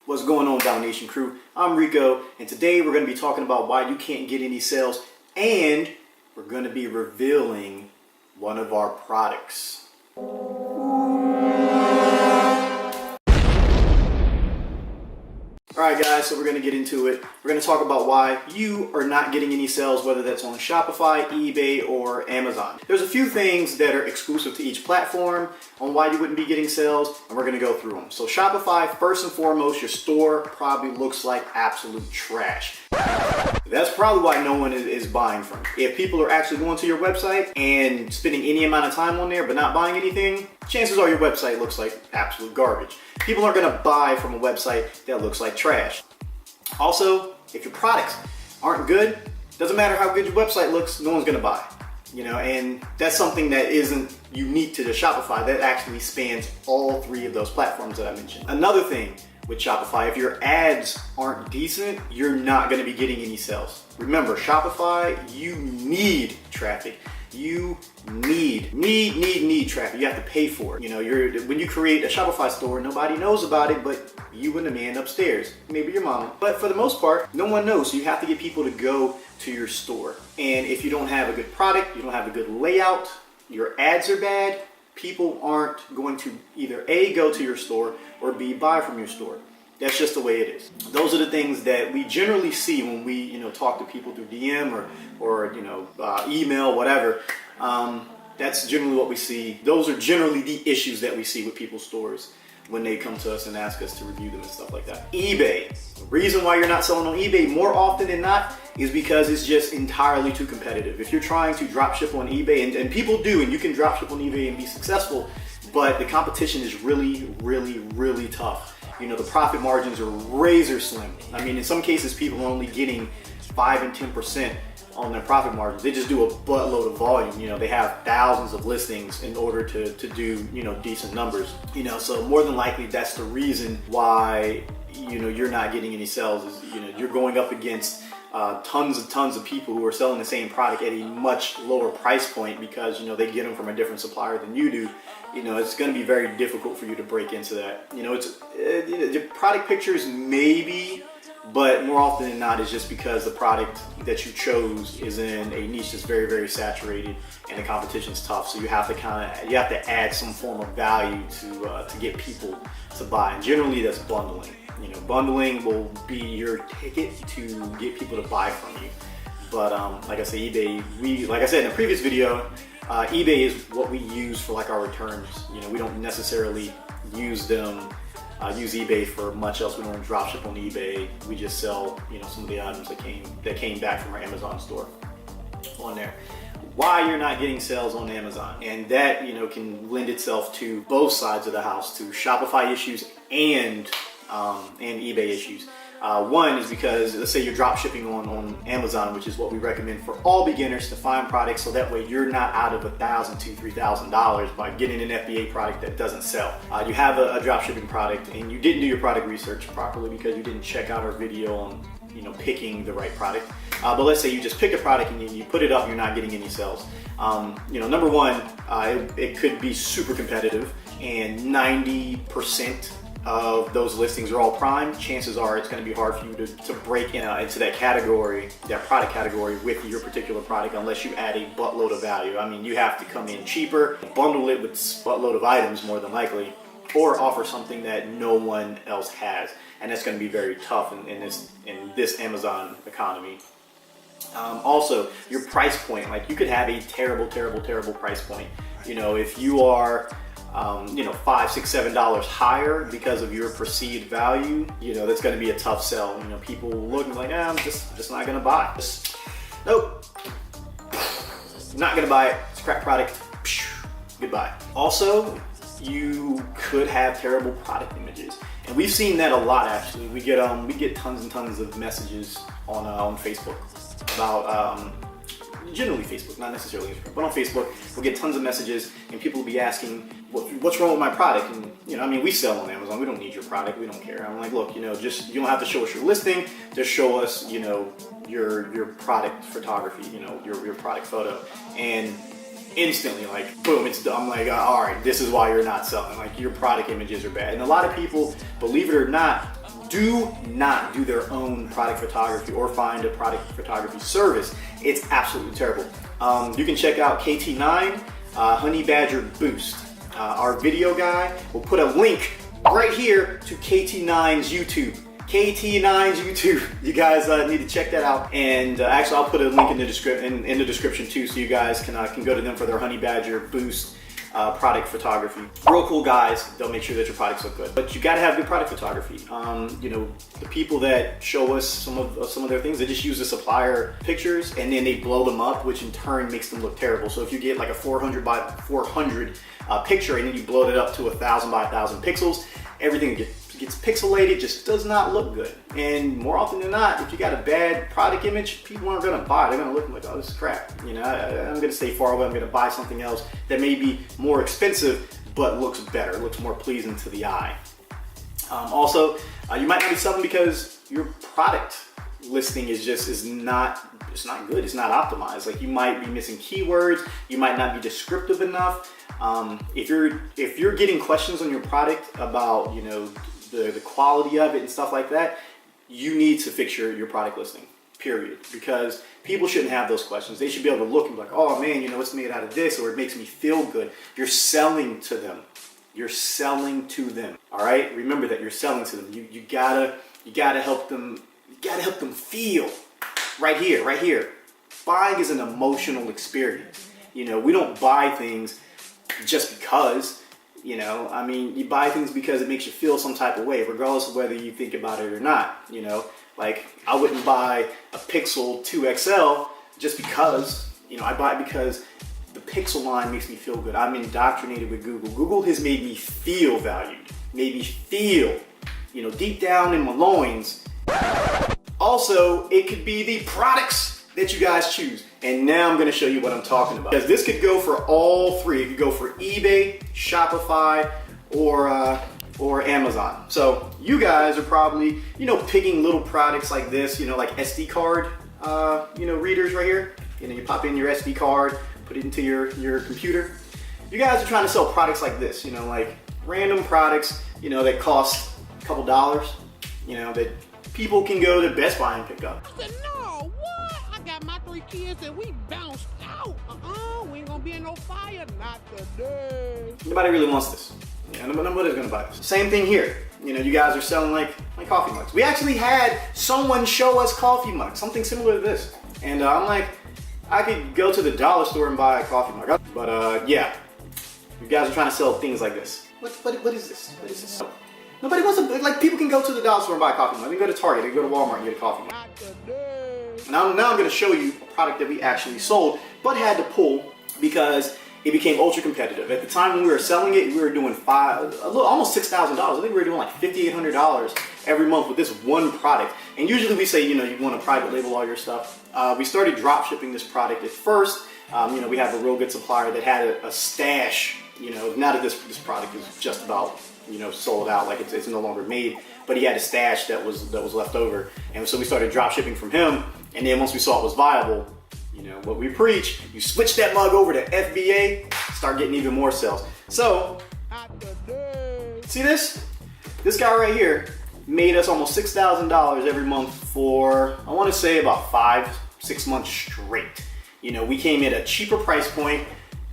What's going on, Domination Crew? I'm Rico, and today we're going to be talking about why you can't get any sales, and we're going to be revealing one of our products. Alright guys, so we're going to get into it. We're going to talk about why you are not getting any sales, whether that's on Shopify, eBay, or Amazon. There's a few things that are exclusive to each platform on why you wouldn't be getting sales, and we're going to go through them. So Shopify, first and foremost, your store probably looks like absolute trash. That's probably why no one is buying from you. If people are actually going to your website and spending any amount of time on there but not buying anything, chances are your website looks like absolute garbage. People aren't going to buy from a website that looks like trash. Also, if your products aren't good, doesn't matter how good your website looks, no one's going to buy. And that's something that isn't unique to the Shopify. That actually spans all three of those platforms that I mentioned. Another thing with Shopify, if your ads aren't decent, you're not going to be getting any sales. Remember, Shopify, you need traffic. You need traffic. You have to pay for it. When you create a Shopify store, nobody knows about it but you and the man upstairs, maybe your mama. But for the most part, no one knows. So you have to get people to go to your store. And if you don't have a good product, you don't have a good layout, your ads are bad, people aren't going to either A, go to your store, or B, buy from your store. That's just the way it is. Those are the things that we generally see when we, talk to people through DM or email, whatever. That's generally what we see. Those are generally the issues that we see with people's stores when they come to us and ask us to review them and stuff like that. eBay. The reason why you're not selling on eBay more often than not is because it's just entirely too competitive. If you're trying to drop ship on eBay, and people do, and you can drop ship on eBay and be successful, but the competition is really tough. The profit margins are razor slim. I mean, in some cases, people are only getting 5 and 10% on their profit margins. They just do a buttload of volume. They have thousands of listings in order to do, decent numbers. So more than likely, that's the reason why, you're not getting any sales is, you're going up against tons of people who are selling the same product at a much lower price point because, they get them from a different supplier than you do. It's going to be very difficult for you to break into that. The product pictures maybe, but more often than not, it's just because the product that you chose is in a niche that's very saturated and the competition's tough. So you have to add some form of value to get people to buy. And generally that's bundling. Bundling will be your ticket to get people to buy from you. But like I said, eBay, like I said in the previous video, eBay is what we use for like our returns. We don't necessarily use eBay for much else. We don't drop ship on eBay. We just sell, some of the items that came back from our Amazon store on there. Why you're not getting sales on Amazon, and that can lend itself to both sides of the house, to Shopify issues and eBay issues. One is because, let's say you're drop shipping on Amazon, which is what we recommend for all beginners to find products, so that way you're not out of $1,000 to $3,000 by getting an FBA product that doesn't sell. You have a drop shipping product and you didn't do your product research properly because you didn't check out our video on picking the right product. But let's say you just pick a product and you put it up, you're not getting any sales. Number one, it could be super competitive, and 90% of those listings are all prime. Chances are it's going to be hard for you to break into that category, that product category with your particular product, unless you add a buttload of value. I mean, you have to come in cheaper, bundle it with a buttload of items more than likely, or offer something that no one else has. And that's going to be very tough in this Amazon economy. Also, your price point, like you could have a terrible price point. If you are $5, $6, $7 higher because of your perceived value, that's going to be a tough sell. People looking like, I'm just not going to buy. Nope, not going to buy it. It's a crap product. Goodbye. Also, you could have terrible product images, and we've seen that a lot. Actually, we get tons and tons of messages on Facebook about. Generally Facebook, not necessarily Instagram, but on Facebook, we'll get tons of messages and people will be asking, what's wrong with my product? And we sell on Amazon. We don't need your product. We don't care. I'm like, look, you don't have to show us your listing. Just show us, your product photography, your product photo. And instantly, like, boom, it's done. I'm like, all right, this is why you're not selling. Like, your product images are bad. And a lot of people, believe it or not, do not do their own product photography or find a product photography service. It's absolutely terrible. You can check out KT9 Honey Badger Boost. Our video guy will put a link right here to KT9's YouTube. KT9's YouTube. You guys need to check that out. And actually, I'll put a link in the description too, so you guys can go to them for their Honey Badger Boost product photography. Real cool guys. They'll make sure that your products look good. But you got to have good product photography. You know, the people that show us some of their things, they just use the supplier pictures and then they blow them up, which in turn makes them look terrible. So if you get like a 400 by 400 picture and then you blow it up to 1,000 by 1,000 pixels, everything gets pixelated, just does not look good. And more often than not, if you got a bad product image, people aren't gonna buy it. They're gonna look like, oh, this is crap. You know, I'm gonna stay far away. I'm gonna buy something else that may be more expensive, but looks better, looks more pleasing to the eye. Also, you might not be selling because your product listing is not good. It's not optimized. Like, you might be missing keywords. You might not be descriptive enough. If you're getting questions on your product about, you know, the quality of it and stuff like that, you need to fix your product listing, period. Because people shouldn't have those questions. They should be able to look and be like, oh man, you know, it's made out of this, or it makes me feel good. You're selling to them. You're selling to them. All right? Remember that you're selling to them. You gotta help them. You gotta help them feel right here. Buying is an emotional experience. You know, we don't buy things just because. You know, I mean, you buy things because it makes you feel some type of way, regardless of whether you think about it or not. You know, like, I wouldn't buy a Pixel 2 XL just because. You know, I buy it because the Pixel line makes me feel good. I'm indoctrinated with Google. Google has made me feel valued, made me feel, you know, deep down in my loins. Also, it could be the products that you guys choose. And now I'm gonna show you what I'm talking about. Because this could go for all three. It could go for eBay, Shopify, or Amazon. So you guys are probably, you know, picking little products like this, you know, like SD card, you know, readers right here. You know, you pop in your SD card, put it into your computer. You guys are trying to sell products like this, you know, like random products, you know, that cost a couple dollars, you know, that people can go to Best Buy and pick up. I said, no, what? I got my 3 kids and we bounced out. We ain't gonna be in no fire, not today. Nobody really wants this. Yeah, nobody's gonna buy this. Same thing here. You know, you guys are selling like coffee mugs. We actually had someone show us coffee mugs, something similar to this. And I'm like, I could go to the dollar store and buy a coffee mug. But yeah, you guys are trying to sell things like this. What is this? What is this? Nobody wants to, like, people can go to the dollar store and buy a coffee mug. They can go to Target, they can go to Walmart and get a coffee mug. Now I'm going to show you a product that we actually sold, but had to pull because it became ultra competitive. At the time when we were selling it, we were doing almost $6,000. I think we were doing like $5,800 every month with this one product. And usually we say, you know, you want to private label all your stuff. We started drop shipping this product at first. You know, we have a real good supplier that had a stash. You know, now that this product is just about, you know, sold out, like it's no longer made, but he had a stash that was left over, and so we started drop shipping from him. And then once we saw it was viable, you know what we preach, you switch that mug over to FBA, start getting even more sales. So see this guy right here made us almost $6,000 every month for, I want to say, about 5-6 months straight. You know, we came at a cheaper price point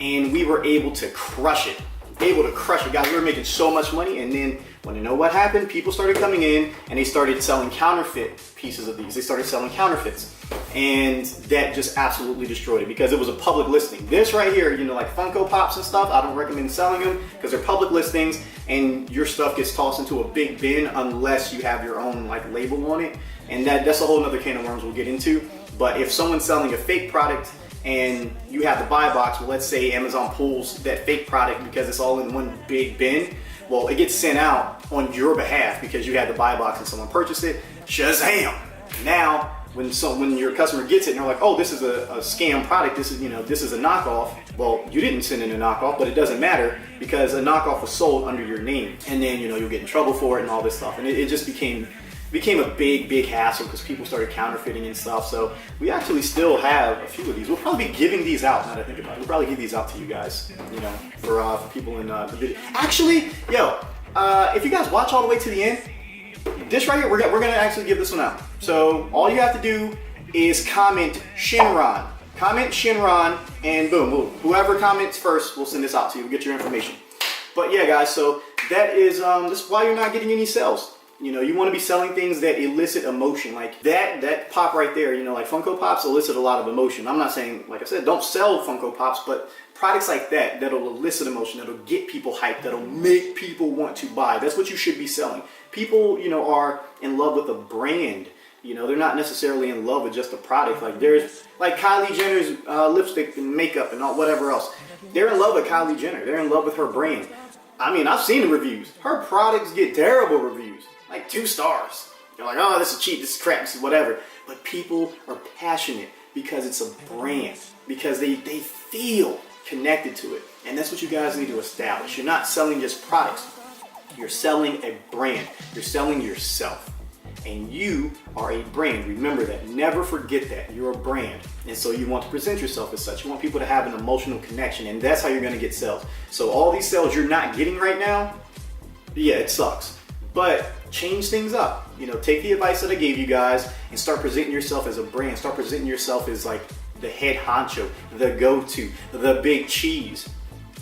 and we were able to crush it. Guys, we were making so much money. And then, want to know what happened? People started coming in and they started selling counterfeit pieces of these. They started selling counterfeits. And that just absolutely destroyed it because it was a public listing. This right here, you know, like Funko Pops and stuff, I don't recommend selling them because they're public listings and your stuff gets tossed into a big bin unless you have your own like label on it. And that's a whole nother can of worms we'll get into. But if someone's selling a fake product and you have the buy box, well, let's say Amazon pulls that fake product because it's all in one big bin, well, it gets sent out on your behalf because you had the buy box and someone purchased it. Shazam! Now, when your customer gets it and they're like, oh, this is a scam product, this is a knockoff. Well, you didn't send in a knockoff, but it doesn't matter because a knockoff was sold under your name, and then, you know, you'll get in trouble for it and all this stuff. And it just became a big hassle because people started counterfeiting and stuff. So we actually still have a few of these. We'll probably be giving these out now that I think about it. We'll probably give these out to you guys, you know, for people in the video. Actually, if you guys watch all the way to the end, This right here, we're gonna actually give this one out. So all you have to do is comment Shinron. Comment Shinron, and boom, whoever comments first, we'll send this out to you. We'll get your information. But yeah, guys, so that is this is why you're not getting any sales. You know, you want to be selling things that elicit emotion, like that pop right there. You know, like Funko Pops elicit a lot of emotion. I'm not saying, like I said, don't sell Funko Pops, but products like that that'll elicit emotion, that'll get people hyped, that'll make people want to buy. That's what you should be selling. People, you know, are in love with a brand. You know, they're not necessarily in love with just a product. Like there's like Kylie Jenner's lipstick and makeup and all, whatever else. They're in love with Kylie Jenner. They're in love with her brand. I mean, I've seen the reviews. Her products get terrible reviews. Like 2 stars. You're like, oh, this is cheap, this is crap, this is whatever. But people are passionate because it's a brand. Because they feel connected to it. And that's what you guys need to establish. You're not selling just products. You're selling a brand. You're selling yourself. And you are a brand. Remember that. Never forget that. You're a brand. And so you want to present yourself as such. You want people to have an emotional connection. And that's how you're going to get sales. So all these sales you're not getting right now, yeah, it sucks. But change things up. You know, take the advice that I gave you guys and start presenting yourself as a brand. Start presenting yourself as like the head honcho, the go-to, the big cheese.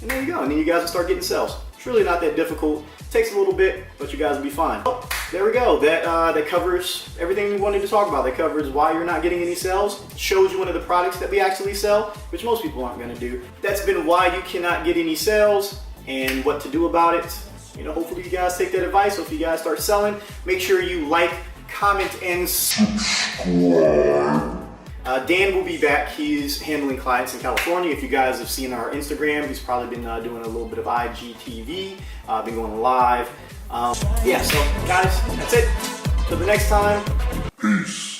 And there you go. And then you guys will start getting sales. It's really not that difficult. It takes a little bit, but you guys will be fine. Oh, there we go. That covers everything we wanted to talk about. That covers why you're not getting any sales. Shows you one of the products that we actually sell, which most people aren't going to do. That's been why you cannot get any sales and what to do about it. You know, hopefully you guys take that advice. Hopefully you guys start selling. Make sure you like, comment, and subscribe. Dan will be back. He's handling clients in California. If you guys have seen our Instagram, he's probably been doing a little bit of IGTV, been going live. Yeah, so guys, that's it. Till the next time. Peace.